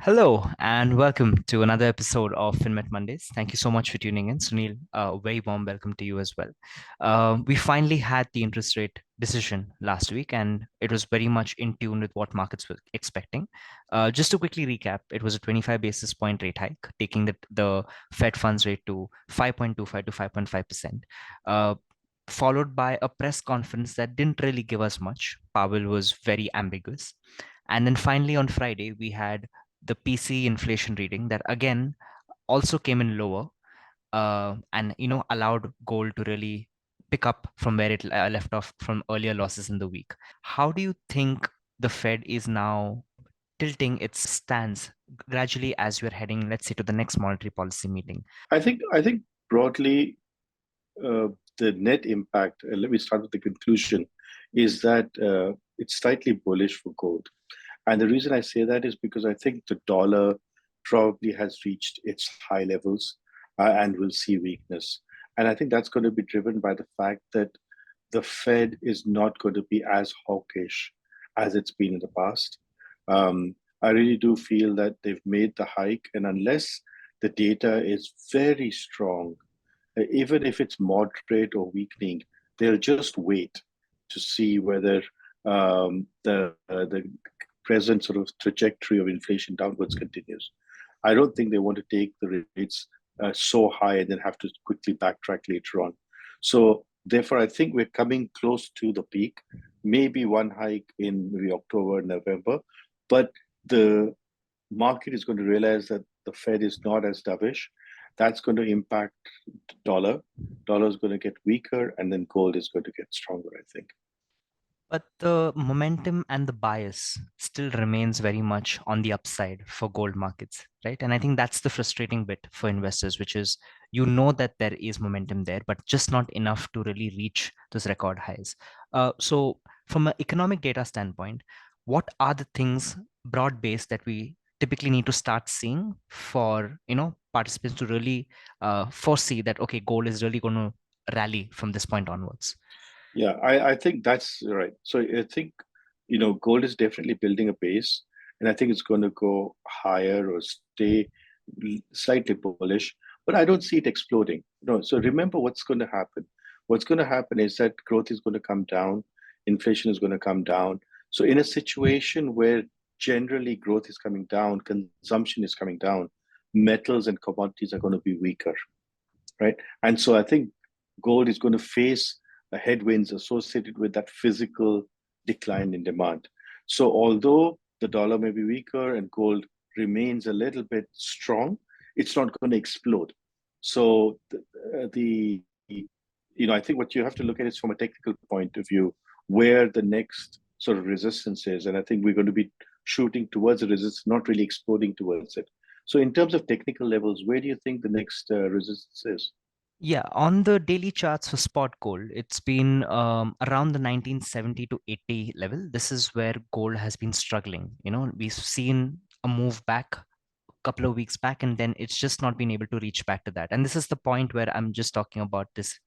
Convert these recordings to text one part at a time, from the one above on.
Hello and welcome to another episode of Finmet Mondays. Thank you so much for tuning in, Sunil. A very warm welcome to you as well. We finally had the interest rate decision last week, and it was very much in tune with what markets were expecting. Just to quickly recap, it was a 25 basis point rate hike, taking the Fed funds rate to 5.25 to 5.5%. Followed by a press conference that didn't really give us much. Powell was very ambiguous. And then finally on Friday, we had the PC inflation reading that again also came in lower, and allowed gold to really pick up from where it left off from earlier losses in the week. How do you think the Fed is now tilting its stance gradually as we're heading, let's say, to the next monetary policy meeting? I think broadly, uh, the net impact, let me start with the conclusion, is that it's slightly bullish for gold. And the reason I say that is because I think the dollar probably has reached its high levels and will see weakness. And I think that's going to be driven by the fact that the Fed is not going to be as hawkish as it's been in the past. I really do feel that they've made the hike, and unless the data is very strong, even if it's moderate or weakening, they'll just wait to see whether the present sort of trajectory of inflation downwards continues. I don't think they want to take the rates so high and then have to quickly backtrack later on. So therefore, I think we're coming close to the peak. Maybe one hike in maybe October, November, but the market is going to realize that the Fed is not as dovish. That's going to impact dollar. Dollar is going to get weaker, and then gold is going to get stronger, I think. But the momentum and the bias still remains very much on the upside for gold markets, right? And I think that's the frustrating bit for investors, which is that there is momentum there, but just not enough to really reach those record highs. So, from an economic data standpoint, what are the things broad based that we typically need to start seeing for participants to really foresee that okay, gold is really going to rally from this point onwards? Yeah, I think that's right. So I think, gold is definitely building a base, and I think it's going to go higher or stay slightly bullish, but I don't see it exploding. No, so remember what's going to happen. What's going to happen is that growth is going to come down, inflation is going to come down. So in a situation where generally growth is coming down, consumption is coming down, metals and commodities are going to be weaker, right? And so I think gold is going to face headwinds associated with that physical decline in demand. So although the dollar may be weaker and gold remains a little bit strong, it's not going to explode. So I think what you have to look at is from a technical point of view, where the next sort of resistance is. And I think we're going to be shooting towards the resistance, not really exploding towards it. So in terms of technical levels, where do you think the next resistance is? Yeah, on the daily charts for spot gold, it's been around the 1970 to 80 level. This is where gold has been struggling. We've seen a move back a couple of weeks back, and then it's just not been able to reach back to that. And this is the point where I'm just talking about this,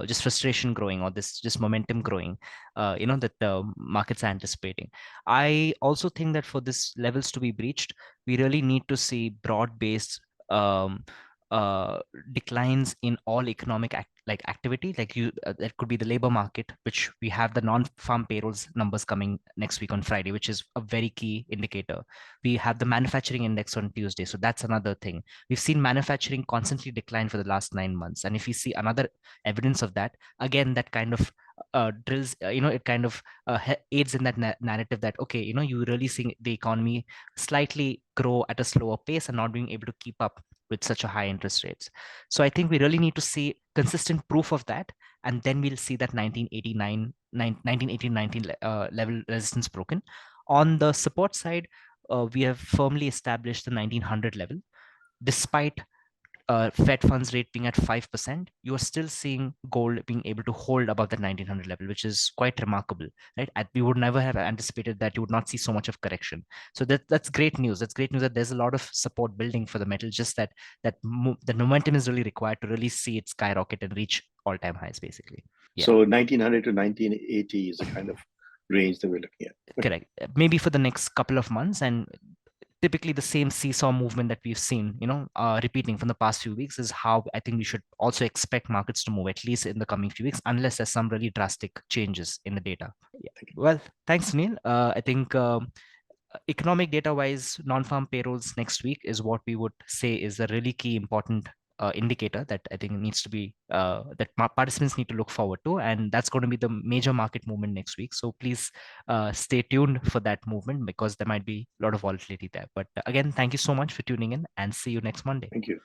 just frustration growing or this just momentum growing, that the markets are anticipating. I also think that for this levels to be breached, we really need to see broad-based um, uh, declines in all economic like activity, like that could be the labor market, which we have the non-farm payrolls numbers coming next week on Friday, which is a very key indicator. We have the manufacturing index on Tuesday, so that's another thing. We've seen manufacturing constantly decline for the last 9 months, and if we see another evidence of that, again, that kind of drills, it kind of aids in that narrative that okay, you really seeing the economy slightly grow at a slower pace and not being able to keep up with such a high interest rates. So I think we really need to see consistent proof of that, and then we'll see that 1989, 1918, 19 level resistance broken. On the support side, we have firmly established the 1900 level. Despite Fed funds rate being at 5%, you are still seeing gold being able to hold above the 1900 level, which is quite remarkable, right? We would never have anticipated that you would not see so much of correction. So that's great news. That's great news that there's a lot of support building for the metal. Just the momentum is really required to really see it skyrocket and reach all-time highs, basically. Yeah. So 1900 to 1980 is the kind of range that we're looking at. Correct. Maybe for the next couple of months, and typically the same seesaw movement that we've seen, repeating from the past few weeks is how I think we should also expect markets to move, at least in the coming few weeks, unless there's some really drastic changes in the data. Yeah. Thank you. Well, thanks, Sunil. I think economic data wise, non-farm payrolls next week is what we would say is a really key important indicator that I think needs to be that participants need to look forward to, and that's going to be the major market movement next week. So please stay tuned for that movement because there might be a lot of volatility there. But again, thank you so much for tuning in, and see you next Monday. Thank you.